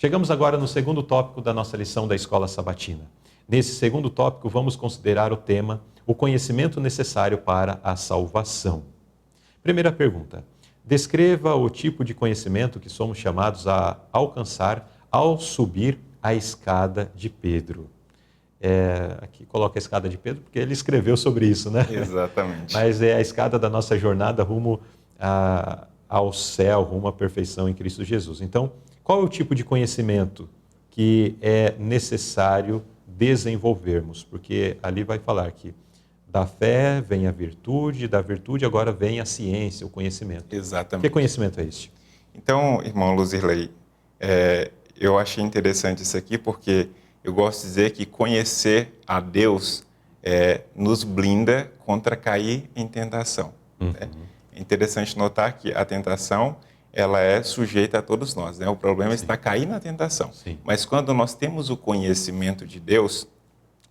Chegamos agora no segundo tópico da nossa lição da Escola Sabatina. Nesse segundo tópico, vamos considerar o tema, o conhecimento necessário para a salvação. Primeira pergunta, descreva o tipo de conhecimento que somos chamados a alcançar ao subir a escada de Pedro. Aqui coloca a escada de Pedro porque ele escreveu sobre isso, né? Exatamente. Mas é a escada da nossa jornada rumo ao céu, rumo à perfeição em Cristo Jesus. Então, qual é o tipo de conhecimento que é necessário desenvolvermos? Porque ali vai falar que da fé vem a virtude, da virtude agora vem a ciência, o conhecimento. Exatamente. Que conhecimento é este? Então, irmão Luzirley, eu achei interessante isso aqui porque eu gosto de dizer que conhecer a Deus nos blinda contra cair em tentação. Uhum. Né? É interessante notar que a tentação ela é sujeita a todos nós, né? O problema está cair na tentação. Sim. Mas quando nós temos o conhecimento de Deus,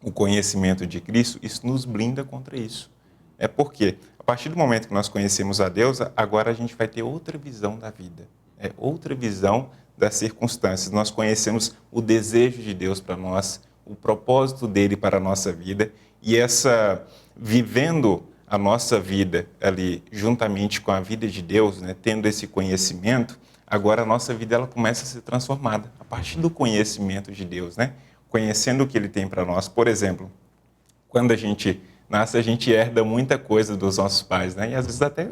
o conhecimento de Cristo, isso nos blinda contra isso. É porque, a partir do momento que nós conhecemos a Deus, agora a gente vai ter outra visão da vida, outra visão das circunstâncias. Nós conhecemos o desejo de Deus para nós, o propósito dele para a nossa vida, e vivendo a nossa vida ali juntamente com a vida de Deus, né, tendo esse conhecimento, agora a nossa vida ela começa a ser transformada a partir do conhecimento de Deus, né? Conhecendo o que ele tem para nós. Por exemplo, quando a gente nasce, a gente herda muita coisa dos nossos pais, né? E às vezes até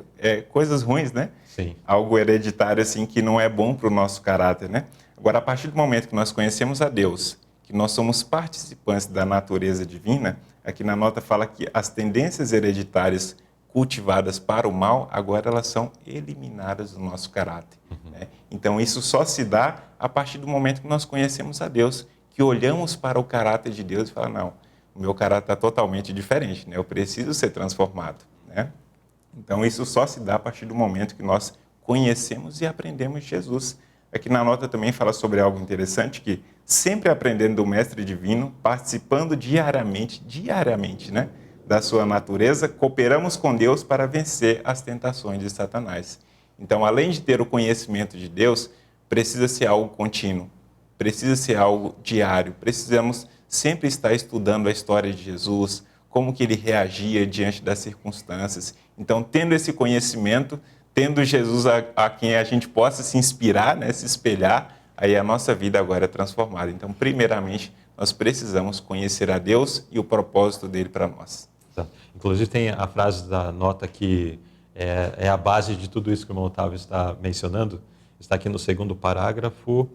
coisas ruins, né? Sim. Algo hereditário assim que não é bom para o nosso caráter, né? Agora, a partir do momento que nós conhecemos a Deus, que nós somos participantes da natureza divina, aqui na nota fala que as tendências hereditárias cultivadas para o mal, agora elas são eliminadas do nosso caráter. Né? Então, isso só se dá a partir do momento que nós conhecemos a Deus, que olhamos para o caráter de Deus e falamos, não, o meu caráter está totalmente diferente, né? Eu preciso ser transformado. Né? Então, isso só se dá a partir do momento que nós conhecemos e aprendemos de Jesus. Aqui na nota também fala sobre algo interessante, que sempre aprendendo do Mestre Divino, participando diariamente, né, da sua natureza, cooperamos com Deus para vencer as tentações de Satanás. Então, além de ter o conhecimento de Deus, precisa ser algo contínuo, precisa ser algo diário, precisamos sempre estar estudando a história de Jesus, como que ele reagia diante das circunstâncias. Então, tendo esse conhecimento, tendo Jesus a quem a gente possa se inspirar, né, se espelhar, aí a nossa vida agora é transformada. Então, primeiramente, nós precisamos conhecer a Deus e o propósito dele para nós. Inclusive tem a frase da nota que é a base de tudo isso que o irmão Otávio está mencionando, está aqui no segundo parágrafo,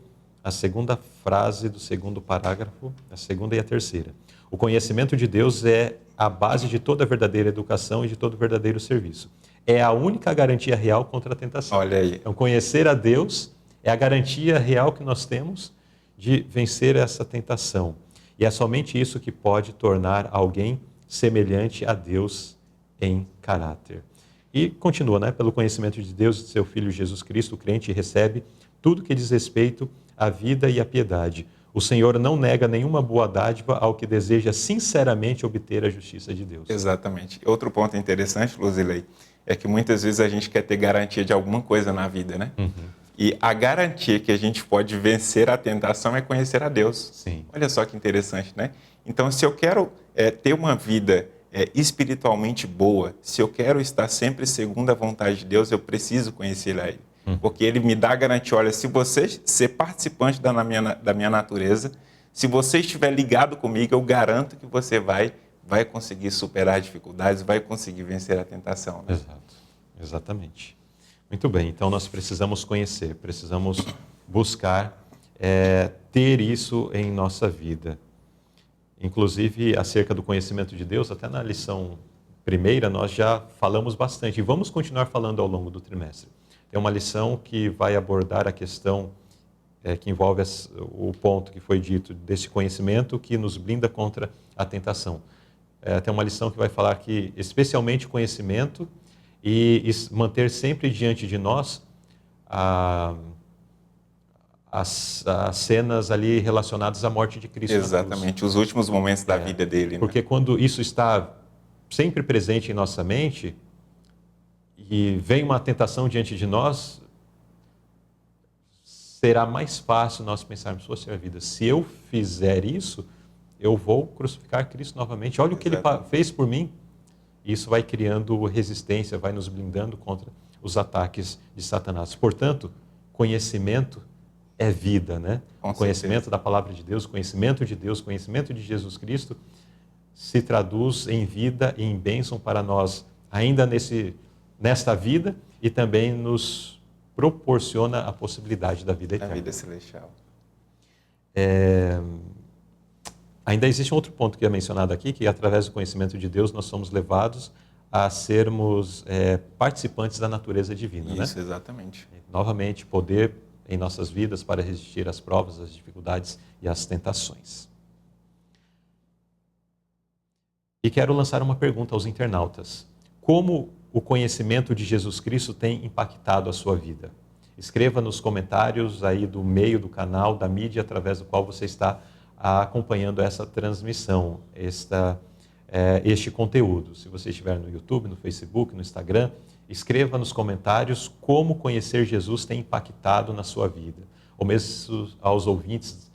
a segunda frase do segundo parágrafo, a segunda e a terceira. O conhecimento de Deus é a base de toda verdadeira educação e de todo verdadeiro serviço. É a única garantia real contra a tentação. Olha aí. Então, conhecer a Deus é a garantia real que nós temos de vencer essa tentação. E é somente isso que pode tornar alguém semelhante a Deus em caráter. E continua, né? Pelo conhecimento de Deus e de seu Filho Jesus Cristo, o crente recebe tudo que diz respeito à vida e à piedade. O Senhor não nega nenhuma boa dádiva ao que deseja sinceramente obter a justiça de Deus. Exatamente. Outro ponto interessante, Luzirley, é que muitas vezes a gente quer ter garantia de alguma coisa na vida, né? Uhum. E a garantia que a gente pode vencer a tentação é conhecer a Deus. Sim. Olha só que interessante, né? Então, se eu quero ter uma vida espiritualmente boa, se eu quero estar sempre segundo a vontade de Deus, eu preciso conhecer a Ele. Porque Ele me dá a garantia, olha, se você ser participante da minha natureza, se você estiver ligado comigo, eu garanto que você vai conseguir superar as dificuldades, vai conseguir vencer a tentação. Né? Exato, exatamente. Muito bem, então nós precisamos conhecer, precisamos buscar ter isso em nossa vida. Inclusive, acerca do conhecimento de Deus, até na lição primeira nós já falamos bastante e vamos continuar falando ao longo do trimestre. Tem uma lição que vai abordar a questão que envolve o ponto que foi dito desse conhecimento que nos blinda contra a tentação. Tem uma lição que vai falar que, especialmente, conhecimento e manter sempre diante de nós as cenas ali relacionadas à morte de Cristo. Exatamente, os últimos momentos da vida dele. Porque né? quando isso está sempre presente em nossa mente e vem uma tentação diante de nós, será mais fácil nós pensarmos, poxa vida, se eu fizer isso, eu vou crucificar Cristo novamente. Olha o que Ele fez por mim. Isso vai criando resistência, vai nos blindando contra os ataques de Satanás. Portanto, conhecimento é vida, né? Com Conhecimento certeza. da palavra de Deus, conhecimento de Deus, conhecimento de Jesus Cristo se traduz em vida e em bênção para nós, ainda nesta vida, e também nos proporciona a possibilidade da vida A eterna. vida celestial. Ainda existe um outro ponto que é mencionado aqui, que através do conhecimento de Deus nós somos levados a sermos participantes da natureza divina. Isso, né? exatamente. Novamente, poder em nossas vidas para resistir às provas, às dificuldades e às tentações. E quero lançar uma pergunta aos internautas. Como o conhecimento de Jesus Cristo tem impactado a sua vida? Escreva nos comentários aí do meio do canal, da mídia através do qual você está acompanhando essa transmissão, este conteúdo. Se você estiver no YouTube, no Facebook, no Instagram, escreva nos comentários como conhecer Jesus tem impactado na sua vida. Ou mesmo aos ouvintes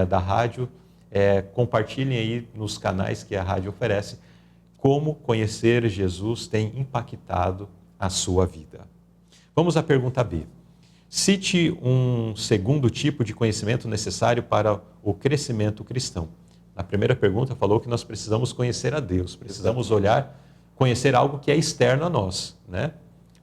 da rádio, compartilhem aí nos canais que a rádio oferece como conhecer Jesus tem impactado a sua vida. Vamos à pergunta B. Cite um segundo tipo de conhecimento necessário para o crescimento cristão. Na primeira pergunta falou que nós precisamos conhecer a Deus, precisamos conhecer algo que é externo a nós, né?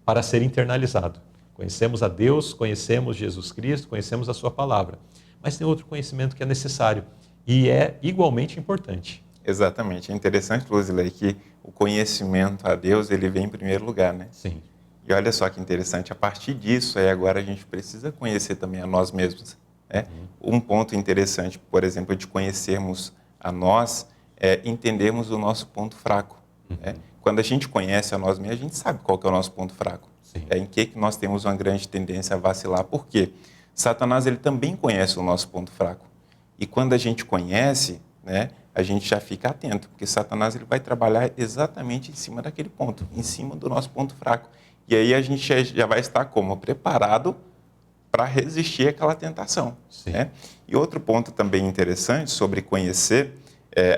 Para ser internalizado. Conhecemos a Deus, conhecemos Jesus Cristo, conhecemos a sua palavra. Mas tem outro conhecimento que é necessário e é igualmente importante. Exatamente. É interessante, Luzilei, que o conhecimento a Deus, ele vem em primeiro lugar, né? Sim. E olha só que interessante, a partir disso, agora a gente precisa conhecer também a nós mesmos. Né? Um ponto interessante, por exemplo, de conhecermos a nós, é entendermos o nosso ponto fraco. Né? Quando a gente conhece a nós mesmos, a gente sabe qual que é o nosso ponto fraco. Sim. Em que nós temos uma grande tendência a vacilar. Por quê? Satanás, ele também conhece o nosso ponto fraco. E quando a gente conhece, né, a gente já fica atento, porque Satanás ele vai trabalhar exatamente em cima daquele ponto, em cima do nosso ponto fraco. E aí a gente já vai estar como? Preparado para resistir àquela tentação. Né? E outro ponto também interessante sobre conhecer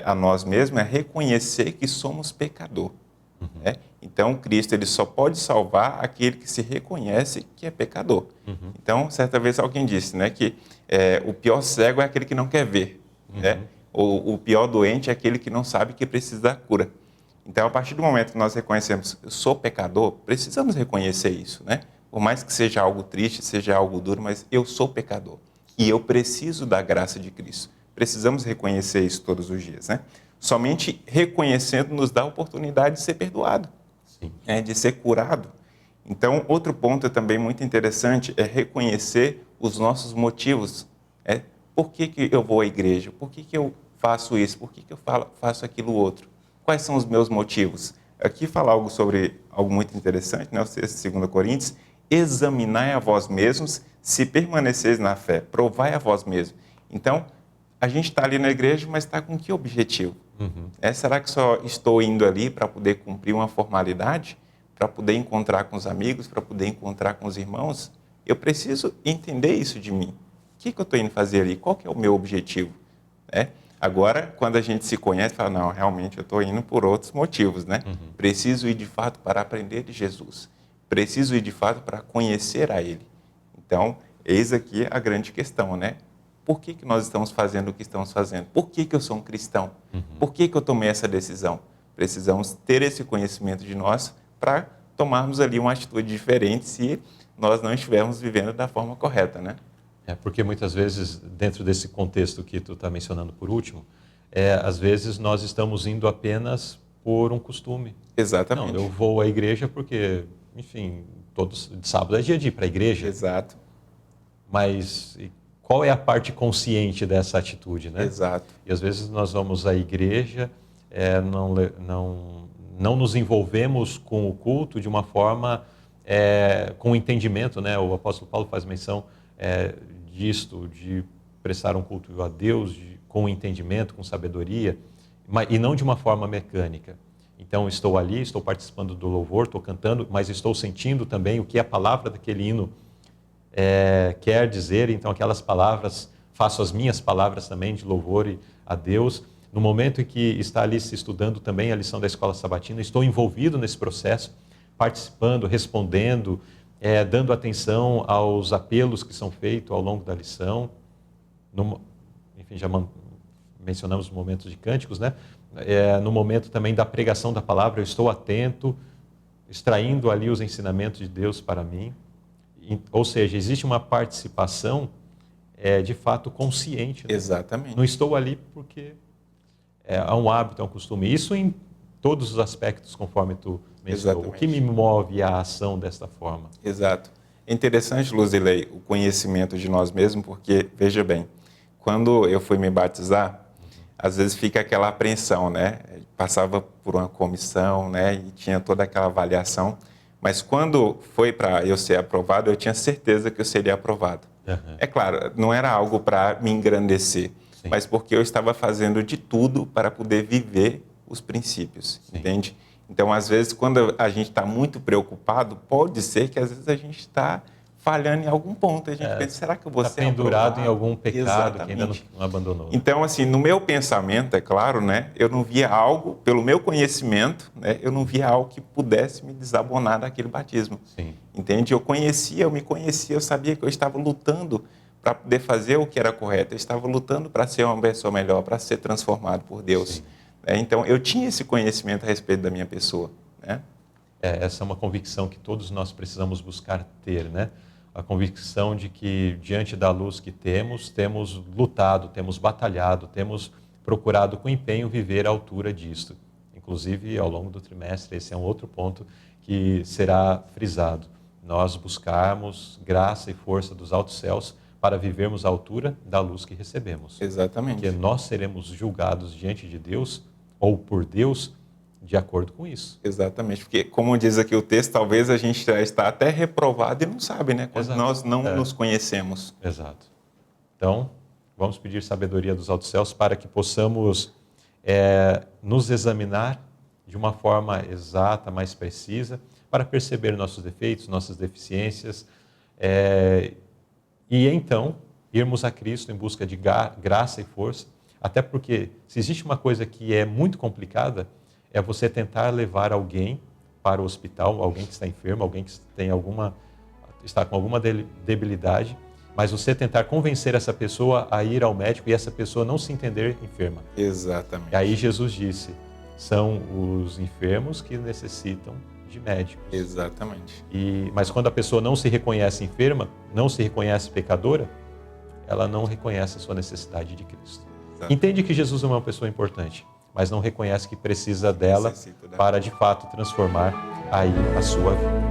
a nós mesmos é reconhecer que somos pecador. Né? Então, Cristo ele só pode salvar aquele que se reconhece que é pecador. Então, certa vez alguém disse, né, que o pior cego é aquele que não quer ver. Né? O pior doente é aquele que não sabe que precisa da cura. Então, a partir do momento que nós reconhecemos eu sou pecador, precisamos reconhecer isso, né? Por mais que seja algo triste, seja algo duro, mas eu sou pecador e eu preciso da graça de Cristo. Precisamos reconhecer isso todos os dias, né? Somente reconhecendo nos dá a oportunidade de ser perdoado, de ser curado. Então, outro ponto também muito interessante é reconhecer os nossos motivos. Por que eu vou à igreja? Por que eu faço isso? Por que eu faço aquilo outro? Quais são os meus motivos? Aqui fala algo sobre algo muito interessante, né? O 2 Coríntios, examinai a vós mesmos se permaneceis na fé, provai a vós mesmos. Então, a gente está ali na igreja, mas está com que objetivo? Será que só estou indo ali para poder cumprir uma formalidade? Para poder encontrar com os amigos, para poder encontrar com os irmãos? Eu preciso entender isso de mim. O que eu estou indo fazer ali? Qual que é o meu objetivo? Agora, quando a gente se conhece, fala, não, realmente eu estou indo por outros motivos, né? Preciso ir de fato para aprender de Jesus. Preciso ir de fato para conhecer a Ele. Então, eis aqui a grande questão, né? Por que nós estamos fazendo o que estamos fazendo? Por que eu sou um cristão? Por que eu tomei essa decisão? Precisamos ter esse conhecimento de nós para tomarmos ali uma atitude diferente se nós não estivermos vivendo da forma correta, né? Porque muitas vezes, dentro desse contexto que tu está mencionando por último, às vezes nós estamos indo apenas por um costume. Exatamente. Não, eu vou à igreja porque, enfim, sábado é dia de ir para a igreja. Exato. Mas qual é a parte consciente dessa atitude, né? Exato. E às vezes nós vamos à igreja, não nos envolvemos com o culto de uma forma, com entendimento, né? O apóstolo Paulo faz menção disto, de prestar um culto a Deus com entendimento, com sabedoria, e não de uma forma mecânica. Então, estou ali, estou participando do louvor, estou cantando, mas estou sentindo também o que a palavra daquele hino quer dizer. Então, aquelas palavras, faço as minhas palavras também de louvor a Deus. No momento em que está ali se estudando também a lição da escola sabatina, estou envolvido nesse processo, participando, respondendo, dando atenção aos apelos que são feitos ao longo da lição. Enfim, já mencionamos os momentos de cânticos, né? No momento também da pregação da palavra, eu estou atento, extraindo ali os ensinamentos de Deus para mim. Ou seja, existe uma participação de fato consciente. Né? Exatamente. Não estou ali porque há um hábito, é um costume. Isso em todos os aspectos, conforme tu mencionou. Exatamente. O que me move à ação desta forma? Exato. É interessante, Luzilei, o conhecimento de nós mesmos, porque, veja bem, quando eu fui me batizar, às vezes fica aquela apreensão, né? Passava por uma comissão, né? E tinha toda aquela avaliação. Mas quando foi para eu ser aprovado, eu tinha certeza que eu seria aprovado. Uhum. É claro, não era algo para me engrandecer, Sim. mas porque eu estava fazendo de tudo para poder viver os princípios, Sim. entende? Então, às vezes, quando a gente está muito preocupado, pode ser que às vezes a gente está falhando em algum ponto. A gente pensa, será que eu vou ser pendurado aprovado? em algum pecado. Exatamente. Que ainda não abandonou. Então, assim, no meu pensamento, é claro, né, eu não via algo, pelo meu conhecimento, né, eu não via algo que pudesse me desabonar daquele batismo. Sim. Entende? Eu me conhecia, eu sabia que eu estava lutando para poder fazer o que era correto, eu estava lutando para ser uma pessoa melhor, para ser transformado por Deus. Então, eu tinha esse conhecimento a respeito da minha pessoa. Né? Essa é uma convicção que todos nós precisamos buscar ter, né? A convicção de que, diante da luz que temos lutado, temos batalhado, temos procurado com empenho viver à altura disto. Inclusive, ao longo do trimestre, esse é um outro ponto que será frisado. Nós buscarmos graça e força dos altos céus para vivermos à altura da luz que recebemos. Exatamente. Porque nós seremos julgados diante de Deus, ou por Deus, de acordo com isso. Exatamente, porque como diz aqui o texto, talvez a gente já está até reprovado e não sabe, né? Quando nós não nos conhecemos. Exato. Então, vamos pedir sabedoria dos altos céus para que possamos nos examinar de uma forma exata, mais precisa, para perceber nossos defeitos, nossas deficiências, e então irmos a Cristo em busca de graça e força, até porque se existe uma coisa que é muito complicada, é você tentar levar alguém para o hospital, alguém que está enfermo, alguém que está com alguma debilidade, mas você tentar convencer essa pessoa a ir ao médico e essa pessoa não se entender enferma. Exatamente. E aí Jesus disse, são os enfermos que necessitam de médicos. Exatamente. Mas quando a pessoa não se reconhece enferma, não se reconhece pecadora, ela não reconhece a sua necessidade de Cristo. Exatamente. Entende que Jesus é uma pessoa importante, mas não reconhece que precisa dela para, de fato, transformar aí a sua vida.